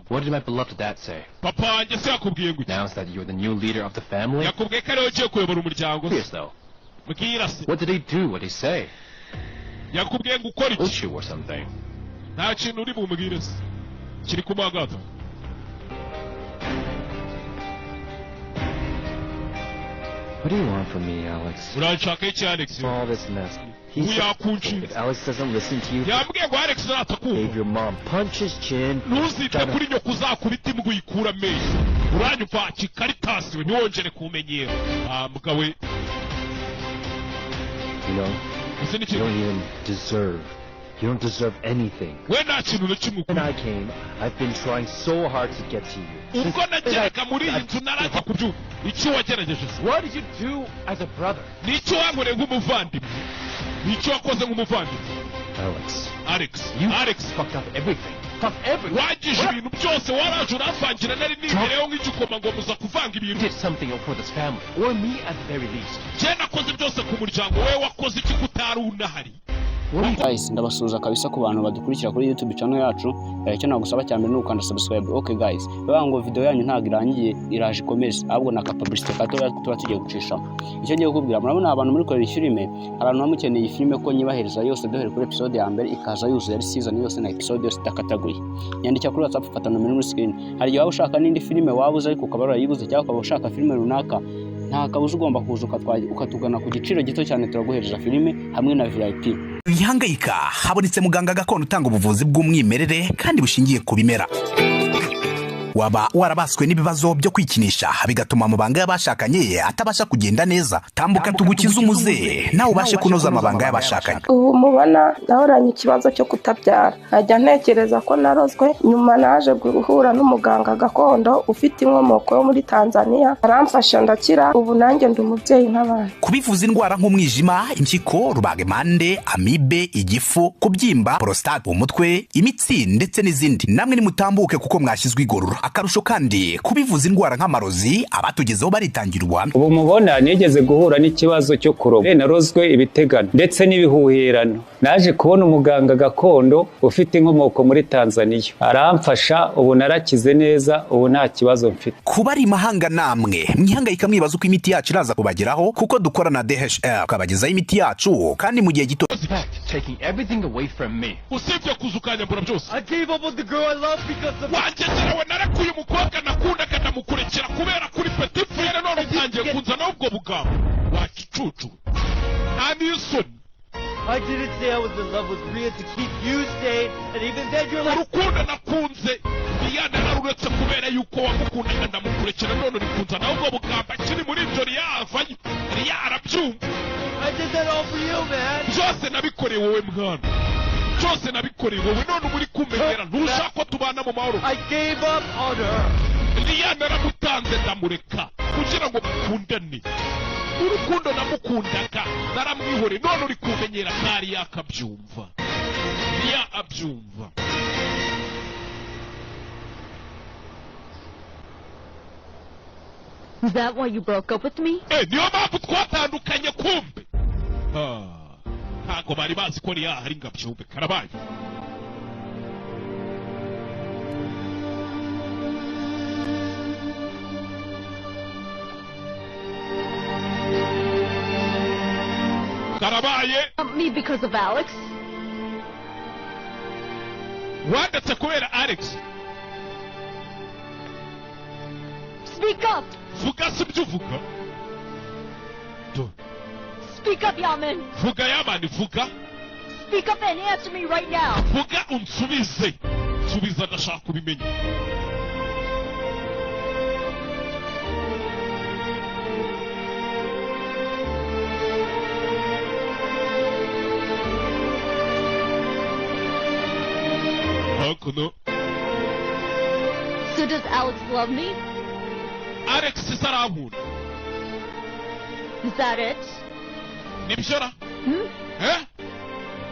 What did my beloved dad say? Announced that you're the new leader of the family? Yes, though. What did he do? What did he say? Told you or something? What do you want from me, Alex? All this mess. He said, if Alex doesn't listen to you, save your mom. Punch his chin. You know, you don't even deserve. You don't deserve anything. When I came, I've been trying so hard to get to you. What did you do as a brother? Alex, you fucked up everything. You did something for this family, or me at the very least. Guys, ndabasuhuza kabisa ku bantu badukurikira kuri YouTube channel yacu. Icyo nagusaba cyane ni ukanda subscribe. Okay guys, baba ngo video yanyu ntago irangiye, iraje ikomeze ahubwo na capability kato tuba tugiye gucisha. Icyo ngiye kukubwira, murabona abantu muri korera filime, abantu bamukeneye filime ko nyibahereza yose dohere kuri episode ya mbere ikaza yuzuye ari season yose na episode yose takataguye. Nyandika kuri WhatsApp fata nomero muri screen. Hari igihe waba ushaka n'indi filime wabuze ariko ukaba warayiguze cyangwa ukaba ushaka filime runaka, nta kabuza ugomba kuza ukatugana ku giciro gito cyane turaguhereza filime hamwe na VIP. Ihangayika habonetse muganga gakondo utanga ubuvuzi bw'umwimerere kandi bushingiye ku bimera. Waba warabaswe n'ibibazo byo kwikinisha bigatuma amabanga y'abashakanye atabasha kugenda neza, tambuka tugukiza umuze nawe ubashe kunoza amabanga y'abashakanye. Ubu mubona nahoranye ikibazo cyo kutabyara, najya ntekereza ko narozwe, nyuma naje guhura n'umuganga gakondo ufite inkomoko yo muri Tanzania, aramfasha ndakira, ubu nanjye ndi umubyeyi nk'abandi. Kubivuza indwara nk'umwijima, impyiko, rubagemande, amibe, igifu, kubyimba, prostate, umutwe, imitsi ndetse n'izindi, namwe nimutambuke kuko mwashyizwe igorora. Akarusho kandi kubivuza indwara nk'amarozi abatugezeho baritangirwa. Ubu mubona nigeze guhura n'ikibazo cyo kuroba, narozwe ibitegano ndetse n'ibihuhirano. Naje kubona umuganga gakondo ufite inkomoko muri Tanzania, aramfasha, ubu narakize neza, ubu nta kibazo mfite. Kuba ari mahanga namwe mwihangayika mwibaza uko imiti yacu iraza kubageraho, kuko dukora na DHL kabagezaho imiti yacu kandi mu gihe gito. Taking everything away from me. Usibye kuzukanya mbura byose. I gave up on the girl I love because of wanjye narakuye umukobwa nakunda kanamukurekera kubera kuri petit frère none utangiye kunzana ubwo bugabo wakicucu. Anderson, I didn't say I was in love with Ria to keep you staying, and even then you're like urukundo nakunze Diana naruretse kubera yuko wamukunda ndamukurekera none urikunzana ubwo bugabo kiri muri jori yavanye arabyumva. I did that all for you, man. Byose nabikoreye wowe mwana. Byose nabikoreye wowe none muri kumenyera ntushaka ko tubana mu mahoro. I gave up on her. Diana naramutanze ndamureka kugira ngo mukundane. Urukundo namukundaga naramwihore none uri kumenyera kari yakabyumva. Ya abyumva. Is that why you broke up with me? Niyo mpamvu twatandukanye kumbe. Ntago bari bazi ko riya hari ngabyumve karabaye. Karabaye. Me because of Alex? Wandetse kubera Alex. Speak up. Vuga sibyo vuga. Speak up, Yaman. Vuga Yaman, vuga. Speak up and answer me right now. Vuga unsubize. Subiza ndashaka kubimenya. Hakuno. So does Alex love me? Alex is around. Is that it? Nibishara?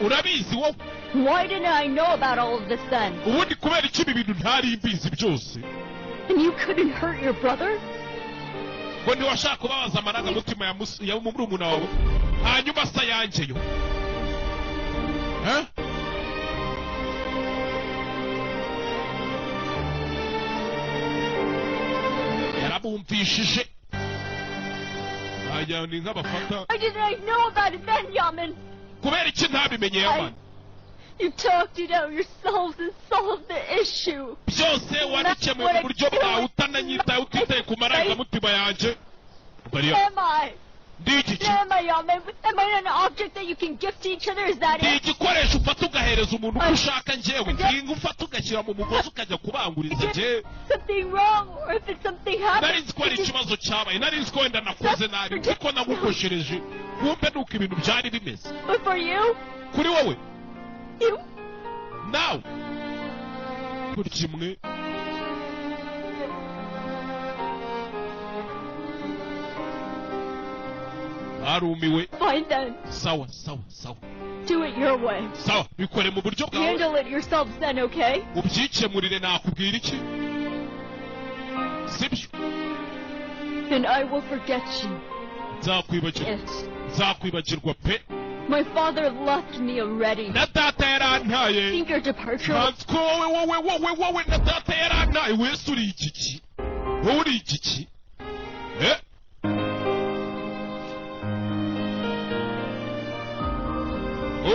Urabizi wo? Why didn't I know about all of this then? Ubundi kubera iki ibintu ntari imbizi byose? And you couldn't hurt your brother? Ngo ntiwashaka kubabaza amarangamutima ya murumuna wawe hanyuma sa yanjye yo. nabumvishije ajya ni nk'abafata Why didn't I know about it then, Yaman? kubera iki ntabimenye Yaman You talked it out yourselves and solved the issue. byose wabikemuye mu buryo bwawe utananyitaye utitaye ku marangamutima yanjye Am I? Ndiki Am I, Yaman? Am I an object that you can gift to each other? Is that it? igikoresho ufata ugahereza umuntu uko ushaka njyewe ngingo ufata ugashyira mu mugozi ukajya kubanguriza njyewe Something wrong, or if it's something happened. nari nzi ko ari ikibazo cyabaye nari nzi ko wenda nakoze nabi kuko nagukoshereje wumve nuko ibintu byari bimeze But for you? kuri wowe You? nawe buri kimwe arumiwe Fine then. sawa Do it your way. sawa bikore mu buryo bwawe Handle it yourselves then, okay? ubyikemurire nakubwira iki sibyo Then I will forget you. nzakwibagirwa pe My father left me already. na data yarantaye Think your departure was... ko wowe na data yarantaye wese uri igiki wowe uri igiki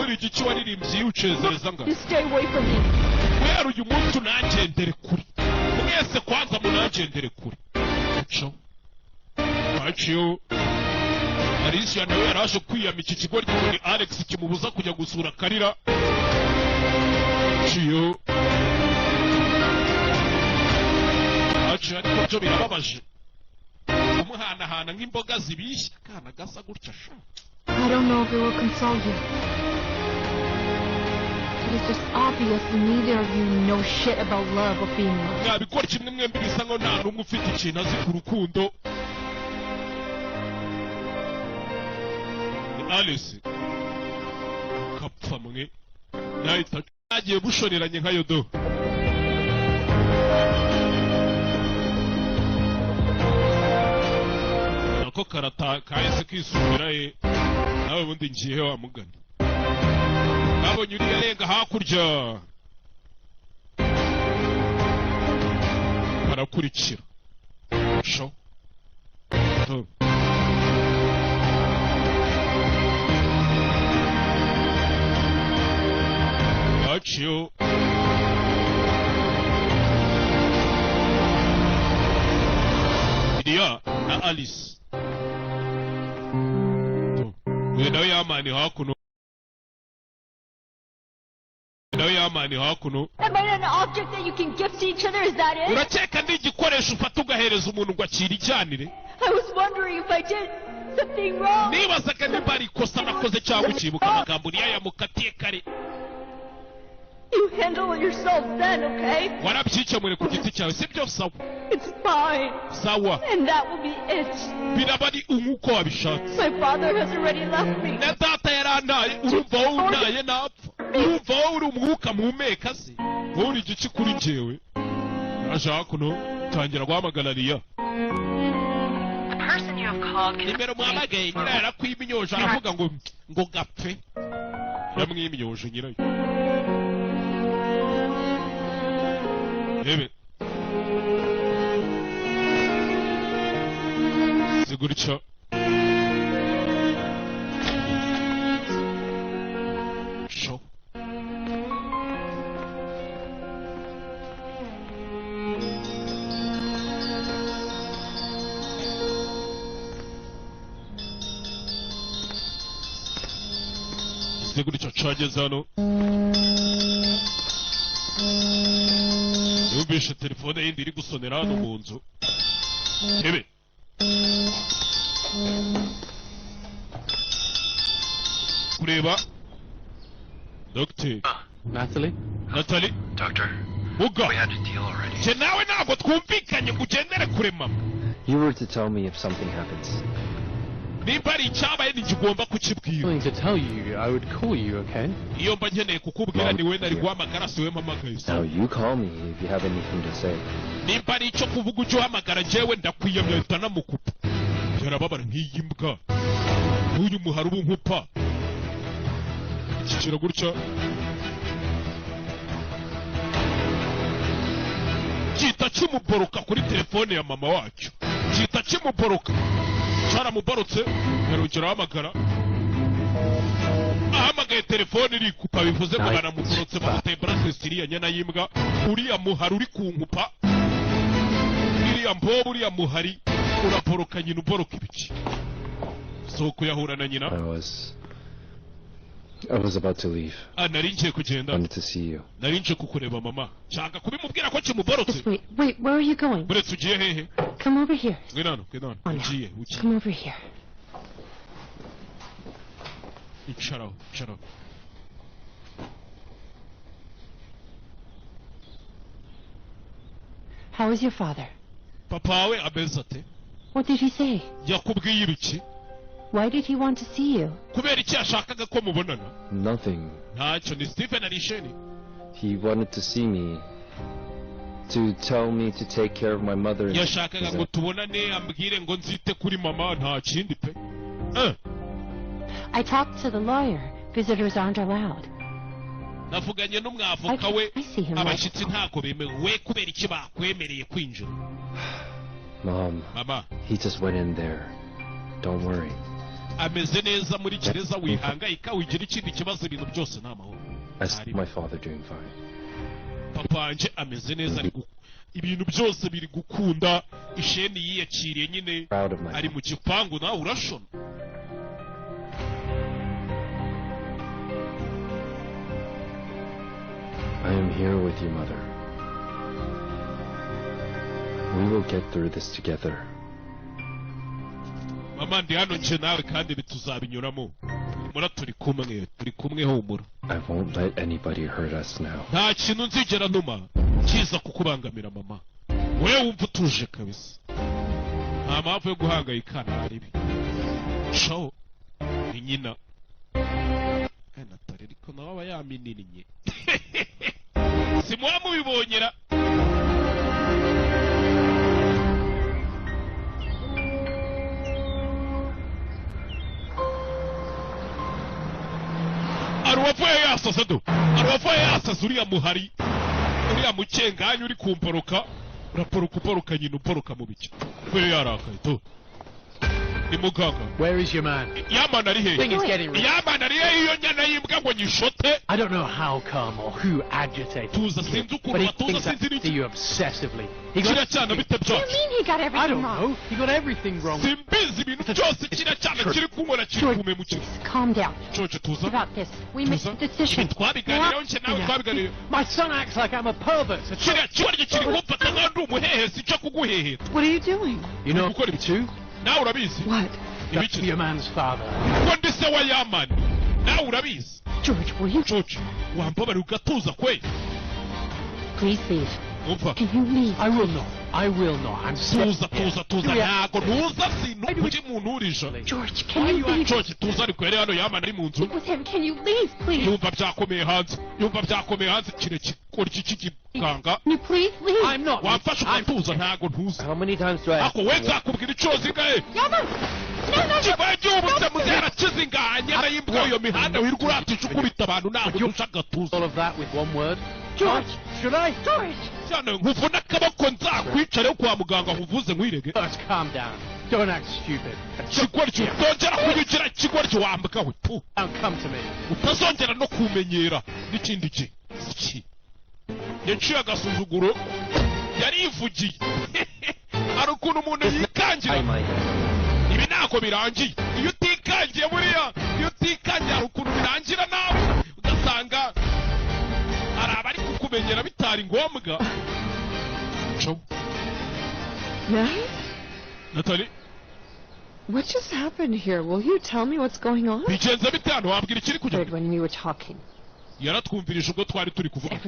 uri igiki waririmbye yiwucezereza nga You stay away from me. kubera uyu munsi unangendere kure mwese kwanza munangendere kure uco aciyo Alicia nawe yaraje kwiyama iki kigo ry'undi Alex kimubuza kujya gusura Karira ciyo aciyo ariko byo birababaje umuhanahana nk'imboga zibishye kana gasa gutya sha I don't know if it will console you. It is just obvious neither of you know shit about love or being loved. mwabikora kimwe mwembi bisa nko nta n'umwe ufite ikintu azi ku rukundo Alice kapfa mwe nahita agiye bushoreranye nka yodo nako karata kahise kisubira ye nawe bundi ngiye wa mugani nabonye uri yarenga hakurya barakurikira sho Aciyo Lydia na Alice we nawe yamani hakuno Am I an object that you can gift to each other? Is that it? urakeka ndi igikoresho ufata ugahereza umuntu ngo akira ijyanire I was wondering if I did something wrong. nibazaga niba ari ikosa nakoze cyangwa ukibuka amagambo yayamukatiye kare You handle it yourself then, okay? warabyikemure ku giti cyawe sibyo sawa It's fine. sawa And that will be it. biraba ari nk'uko wabishatse My father has already left me. na data yarantaye urumva wowe untaye napfa urumva wowe uri umwuka muhumeka se wowe uri igiki kuri njyewe naje hakuno tangira guhamagara Liya nimero muhamagaye nyirayo arakwimyoje aravuga ngo gapfe yamwimyoje nyirayo Ebe siguricyo sho siguricyo cageze hano yumvishe telefone yindi iri gusonera hano mu nzu ebe kureba Dr. Natalie? Doctor. Uga. We had a deal already. Je nawe ntabwo twumvikanye ngo ugendere kure mama. You were to tell me if something happens. Nimba ari icyabaye ntigomba kukibwira. I'm going to tell you. I would call you, okay? Iyo mba nkeneye kukubwira ni we nari guhamagara si we mpamagaye. Now you call me if you have anything to say. Nimba ari icyo kuvuga ujye uhamagara njyewe ndakwiyamye ahita namukupa. Yarababara nk'iyi mbwa. Nk'uyu muhari ubu nkupa. Ikikira gutya. Kita kimuboroka kuri telefone ya mama wacu. gihita kimuboroka caramuborotse yarongeraho amagara ahamagaye telefone irikupa bivuze ngo baramuborotse bamuteye bracelet iriya nyana y'imbwa uriya muhari uri kunkupa iriya mbobo uriya muhari uraboroka nyina uboroka ibiki soko yahura na nyina I was about to leave. Nari ngiye kugenda. I wanted to see you. Nari nje kukureba mama. Shaka kubimubwira ko kimuborotse. Wait, where are you going? Buretse ugiye hehe? Come over here. Ngwino. Ugiye. Come over here. Icharo. How is your father? Papa we ameze ate? What did he say? Yakubwiye ibiki? Why did he want to see you? Kubera iki yashakaga ko mubonana? Nothing. Ntacyo ni Stephen Arisheni. He wanted to see me. To tell me to take care of my mother. Yashakaga ngo tubonane ambwire ngo nzite kuri mama nta kindi pe. I talked to the lawyer. Visitors aren't allowed. Navuganye n'umwavoka we abashyitsi ntako bemewe we kubera iki bakwemereye kwinjira. Mama. He just went in there. Don't worry. Ameze neza muri gereza wihangayika wigira ikindi kibazo ibintu byose n'amahoro. My father doing fine. Papa anje ameze neza ibintu byose biri gukunda isheni yiyakiriye nyine ari mu gipangu nawe urashona. I am here with you, Mother. We will get through this together. Mama ndi hano nje nawe kandi bituzabinyuramo. Mura turi kumwe humura. I won't let anybody hurt us now. Nta kintu nzigera numa kiza kukubangamira mama. Wewe wumva utuje kabisa. Nta mpamvu yo guhangayika naribi. Show ni nyina. Natari ariko nawe aba yamininye. Simuwa mubibonyera. Aruwavuye yasasa uriya muhari uriya mucenganyi uri kumporoka uraporoka nyina uporoka mu biki we yarakaye to ni muganga. Where is your man? Yaman ari he? Yaman ari he iyo nyana yimbwa ngo nyishote? I don't know how come or who agitated. Tuza sinzi ukuntu tuza sinzi n'iki. You obsessively. Kiriya cyana bite byose. What do you mean he got everything wrong? I don't know. He got everything wrong. Simbizi ibintu byose kiriya cyana kiri kunkora kiri kumemukira. Calm down. George tuza. About this. We made a decision. Twabiganiraho nje nawe twabiganiriye. My son acts like I'm a pervert. Kiriya kiwaryo kiri kumfata nka ndi umuhehe sinca kuguheheta. What are you doing? You know what too? Nawe urabizi. What? That's your man's father. Ko ndi se wa Yaman. Nawe urabizi. George, will you? George, wambabara ugatuza kwe. Please leave. Can you leave? I will not. I'm sorry. Tuza ntago ntuza sinukuri muntu urisha. George, can you leave? George, tuza ari kwere hano Yaman ari mu nzu. With him, can you leave, please? Yumva byakomeye hanze kire kikora iki kiganga. Can you please leave? I'm not. Wamfasha ukatuza ntago ntuza. How many times do I? Ako we nzakubwira icozi gahe. Yaman! No. Kibaye cyubutse muzera kizinganya na yimbwa yo mihanda wirwa uratisha ukubita abantu ntago ntusha gatuza. All of that with one word. George, should I? George! Cyane nkuvuna akaboko nzakwicare kwa muganga nkuvuze nkwirege. Let's calm down. Don't act stupid. Kigoryo utongera kunyugira kigoryo wambwa we. Don't come to me. Utazongera no kumenyera n'ikindi iki. Yaciye agasuzuguro yarivugiye. Hari ukuntu umuntu yikangira. Ibi ntako birangiye. Iyo utikangiye buriya, iyo utikangiye hari ukuntu birangira nawe ugasanga hari abari kukumenyera bitari ngombwa. Natalie? What just happened here? Will you tell me what's going on? Bigenze bitano wabwira ikiri kujya. When we were talking. Yaratwumvirije ubwo twari turi kuvuga.